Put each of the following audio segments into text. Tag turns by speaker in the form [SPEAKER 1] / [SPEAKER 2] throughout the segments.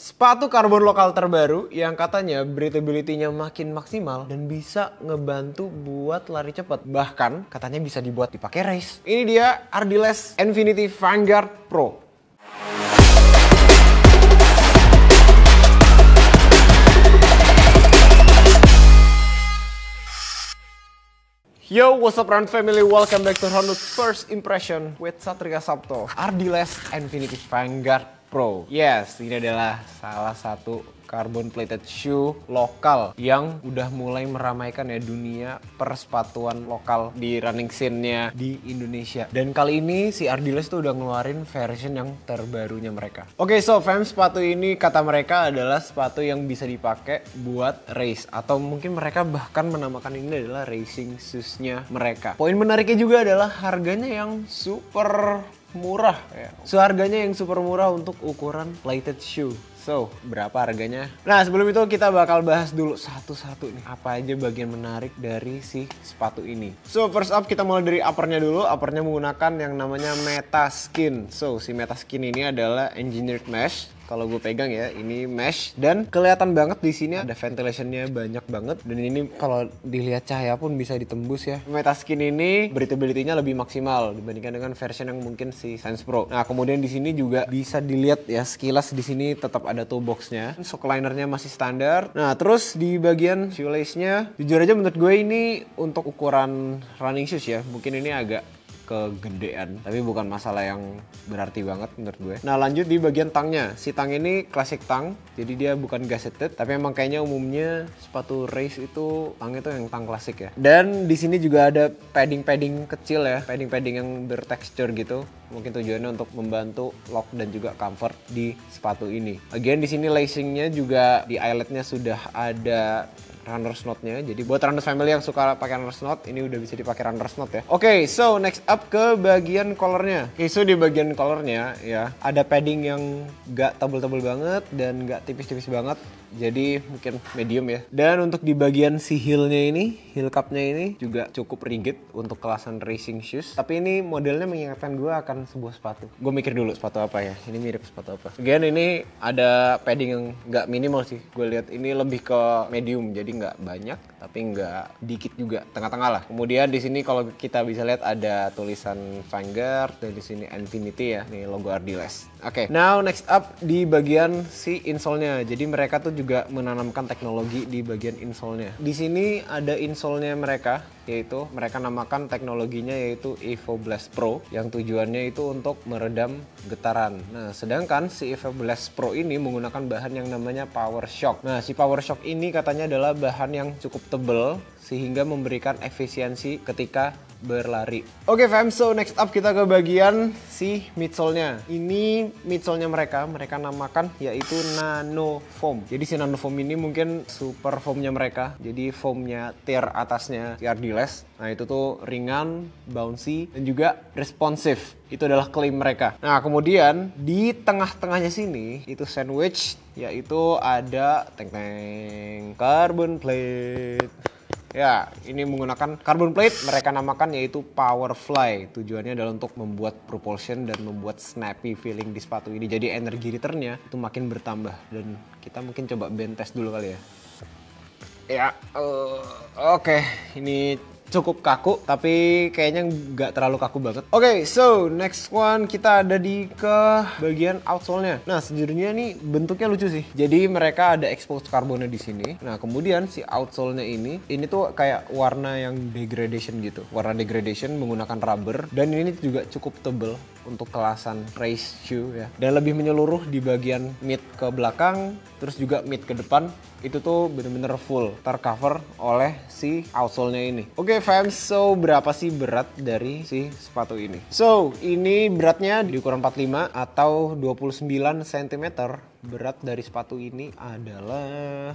[SPEAKER 1] Sepatu karbon lokal terbaru yang katanya breathability-nya makin maksimal dan bisa ngebantu buat lari cepat. Bahkan katanya bisa dibuat dipakai race. Ini dia Ardiles Infinity Vanguard Pro. Yo, what's up Run Family? Welcome back to Runut First Impression with Satria Sabto. Ardiles Infinity Vanguard Pro. Yes, ini adalah salah satu carbon plated shoe lokal yang udah mulai meramaikan ya dunia persepatuan lokal di running scene-nya di Indonesia. Dan kali ini si Ardiles tuh udah ngeluarin version yang terbarunya mereka. Oke, so fam, sepatu ini kata mereka adalah sepatu yang bisa dipakai buat race, atau mungkin mereka bahkan menamakan ini adalah racing shoes-nya mereka. Poin menariknya juga adalah harganya yang super murah ya. Harganya yang super murah untuk ukuran plated shoe. So, berapa harganya? Nah, sebelum itu kita bakal bahas dulu satu-satu nih. Apa aja bagian menarik dari si sepatu ini. So, first up kita mulai dari uppernya dulu. Uppernya menggunakan yang namanya Metaskin. So, si Metaskin ini adalah engineered mesh. Kalau gue pegang ya, ini mesh dan kelihatan banget di sini ada ventilationnya banyak banget, dan ini kalau dilihat cahaya pun bisa ditembus ya. Metaskin ini breathability-nya lebih maksimal dibandingkan dengan version yang mungkin si Sense Pro. Nah, kemudian di sini juga bisa dilihat ya sekilas di sini tetap ada toe box-nya. Shock linernya masih standar. Nah, terus di bagian shoelace-nya jujur aja menurut gue ini untuk ukuran running shoes ya, mungkin ini agak kegedean, tapi bukan masalah yang berarti banget menurut gue. Nah, lanjut di bagian tangnya. Si tang ini classic tang, jadi dia bukan gusseted, tapi emang kayaknya umumnya sepatu race itu tangnya tuh yang tang klasik ya. Dan di sini juga ada padding-padding kecil ya, padding-padding yang bertekstur gitu. Mungkin tujuannya untuk membantu lock dan juga comfort di sepatu ini. Again, di sini lacingnya juga di eyeletnya sudah ada runners knot-nya. Jadi buat runners family yang suka pakai runners knot, ini udah bisa dipakai runners knot ya. Oke, so next up ke bagian collarnya. Oke, so di bagian collarnya ya ada padding yang gak tebel-tebel banget dan gak tipis-tipis banget. Jadi mungkin medium ya. Dan untuk di bagian si heel-nya ini, heel cup-nya ini juga cukup rigid untuk kelasan racing shoes. Tapi ini modelnya mengingatkan gue akan sebuah sepatu. Gue mikir dulu sepatu apa ya. Ini mirip sepatu apa. Again, ini ada padding yang gak minimal sih. Gue lihat ini lebih ke medium. Jadi nggak banyak, tapi nggak dikit juga, tengah-tengah lah. Kemudian di sini kalau kita bisa lihat ada tulisan Vanguard dan di sini Infinity ya, nih logo Ardiles. Oke, now next up di bagian si insole-nya. Jadi mereka tuh juga menanamkan teknologi di bagian insole-nya. Di sini ada insole-nya mereka, yaitu mereka namakan teknologinya yaitu Evo Blast Pro, yang tujuannya itu untuk meredam getaran. Nah, sedangkan si Evo Blast Pro ini menggunakan bahan yang namanya Power Shock. Nah, si Power Shock ini katanya adalah bahan yang cukup tebal sehingga memberikan efisiensi ketika berlari. Oke fam, so next up kita ke bagian si midsole-nya. Ini midsole-nya mereka namakan yaitu Nano Foam. Jadi si Nano Foam ini mungkin super foam-nya mereka. Jadi foam-nya tier atasnya si Ardiles. Nah, itu tuh ringan, bouncy, dan juga responsif. Itu adalah klaim mereka. Nah, kemudian di tengah-tengahnya sini itu sandwich, yaitu ada teng-teng carbon plate. Ya, ini menggunakan carbon plate, mereka namakan yaitu Powerfly. Tujuannya adalah untuk membuat propulsion dan membuat snappy feeling di sepatu ini. Jadi energi returnnya itu makin bertambah. Dan kita mungkin coba bend test dulu kali ya. Ya, oke. Ini cukup kaku, tapi kayaknya nggak terlalu kaku banget. Oke, so next one kita ada di ke bagian outsole-nya. Nah, sejujurnya nih bentuknya lucu sih. Jadi mereka ada exposed carbonnya di sini. Nah, kemudian si outsole-nya ini tuh kayak warna yang degradation gitu. Warna degradation menggunakan rubber, dan ini juga cukup tebel untuk kelasan race shoe ya. Dan lebih menyeluruh di bagian mid ke belakang, terus juga mid ke depan. Itu tuh bener-bener full tercover oleh si outsole-nya ini. Oke fam, so berapa sih berat dari si sepatu ini? So, ini beratnya di ukuran 45 atau 29 cm. Berat dari sepatu ini adalah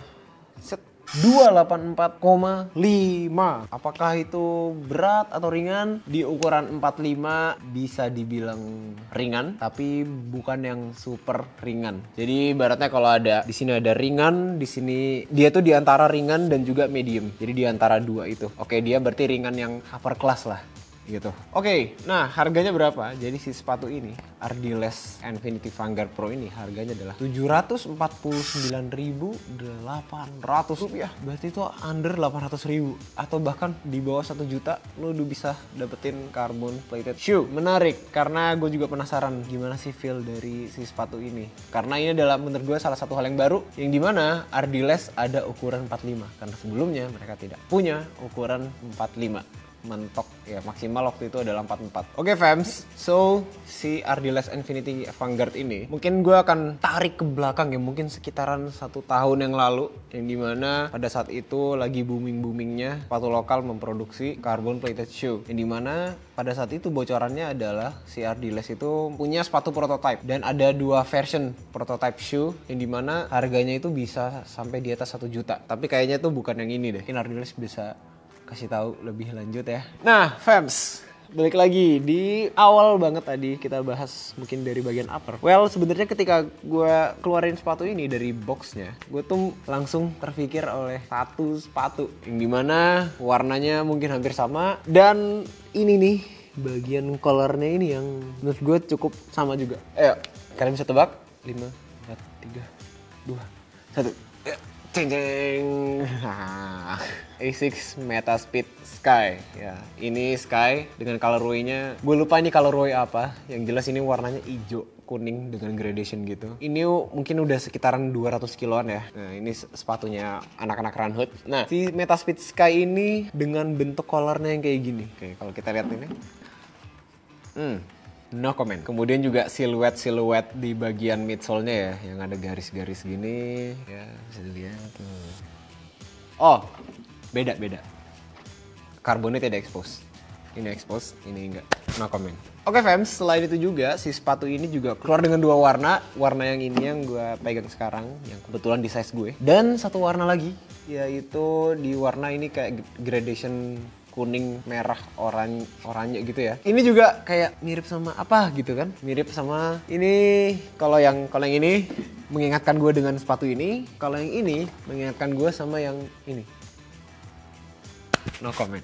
[SPEAKER 1] 284,5. Apakah itu berat atau ringan? Di ukuran 45 bisa dibilang ringan, tapi bukan yang super ringan. Jadi ibaratnya kalau ada di sini ada ringan, di sini dia tuh di antara ringan dan juga medium. Jadi di antara dua itu. Oke, dia berarti ringan yang upper class lah. gitu. Oke, nah harganya berapa? Jadi si sepatu ini, Ardiles Infinity Vanguard Pro ini harganya adalah Rp749.800. Berarti itu under 800.000 atau bahkan di bawah 1 juta lo udah bisa dapetin carbon plated shoe. Menarik karena gue juga penasaran gimana sih feel dari si sepatu ini. Karena ini adalah menurut gue salah satu hal yang baru yang dimana Ardiles ada ukuran 45 karena sebelumnya mereka tidak punya ukuran 45. Mentok ya, maksimal waktu itu adalah 44. Oke fams, so si Ardiles Infinity Vanguard ini mungkin gue akan tarik ke belakang ya, mungkin sekitaran 1 tahun yang lalu, yang dimana pada saat itu lagi boomingnya sepatu lokal memproduksi carbon plated shoe, yang dimana pada saat itu bocorannya adalah si Ardiles itu punya sepatu prototype dan ada 2 version prototype shoe yang dimana harganya itu bisa sampai di atas 1 juta. Tapi kayaknya tuh bukan yang ini deh, mungkin Ardiles bisa kasih tahu lebih lanjut ya. Nah, fams, balik lagi di awal banget tadi kita bahas mungkin dari bagian upper. Well, sebenarnya ketika gue keluarin sepatu ini dari boxnya, gue tuh langsung terpikir oleh satu sepatu yang dimana warnanya mungkin hampir sama dan ini nih bagian colornya ini yang menurut gue cukup sama juga. Ayo, kalian bisa tebak? 5, 4, 3, 2, 1. Ceng ceng. Asics Metaspeed Sky ya, ini Sky dengan colorway-nya gue lupa ini colorway apa, yang jelas ini warnanya hijau kuning dengan gradation gitu. Ini mungkin udah sekitaran 200 kiloan ya. Nah ini sepatunya anak-anak run hood. Nah si Metaspeed Sky ini dengan bentuk colornya yang kayak gini. Oke, kalau kita lihat ini no comment. Kemudian juga siluet di bagian midsole-nya ya, yang ada garis-garis gini ya, bisa dilihat tuh. Oh, beda. Karbonnya tidak expose. Ini expose, ini enggak. No comment. Oke fams, selain itu juga si sepatu ini juga keluar dengan 2 warna. Warna yang ini yang gue pegang sekarang, yang kebetulan di size gue. Dan 1 warna lagi, yaitu di warna ini kayak gradation kuning, merah, oranye gitu ya. Ini juga kayak mirip sama apa gitu kan? Mirip sama ini. Kalau yang ini mengingatkan gue dengan sepatu ini. Kalau yang ini mengingatkan gue sama yang ini. No comment.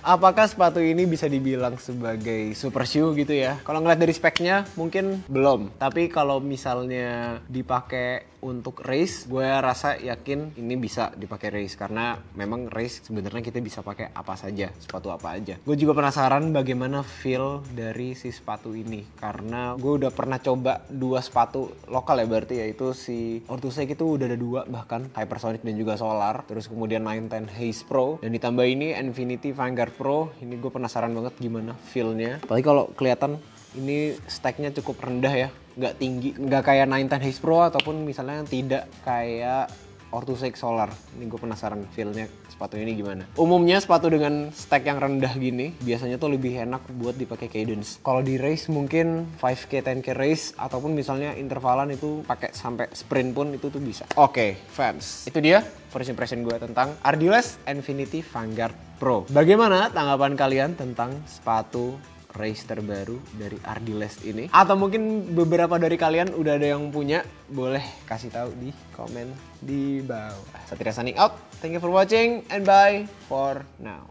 [SPEAKER 1] Apakah sepatu ini bisa dibilang sebagai super shoe gitu ya? Kalau ngeliat dari speknya mungkin belum. Tapi kalau misalnya dipakai untuk race, gue rasa yakin ini bisa dipakai race. Karena memang race sebenarnya kita bisa pakai apa saja, sepatu apa aja. Gue juga penasaran bagaimana feel dari si sepatu ini. Karena gue udah pernah coba 2 sepatu lokal ya berarti, yaitu si Orthosec itu udah ada 2 bahkan, Hypersonic dan juga Solar. Terus kemudian 910 Haze Pro. Dan ditambah ini Infinity Vanguard Pro. Ini gue penasaran banget gimana feel-nya. Apalagi kalau kelihatan ini stacknya cukup rendah ya, nggak tinggi, nggak kayak 910 Haze Pro ataupun misalnya yang tidak kayak Orthosec Solar. Ini gue penasaran feel-nya sepatu ini gimana. Umumnya sepatu dengan stack yang rendah gini biasanya tuh lebih enak buat dipakai cadence. Kalau di race mungkin 5K, 10K race ataupun misalnya intervalan itu pakai sampai sprint pun itu tuh bisa. Oke, fans, itu dia first impression gue tentang Ardiles Infinity Vanguard Pro. Bagaimana tanggapan kalian tentang sepatu race terbaru dari Ardiles ini? Atau mungkin beberapa dari kalian udah ada yang punya? Boleh kasih tahu di komen di bawah. Satria signing out. Thank you for watching and bye for now.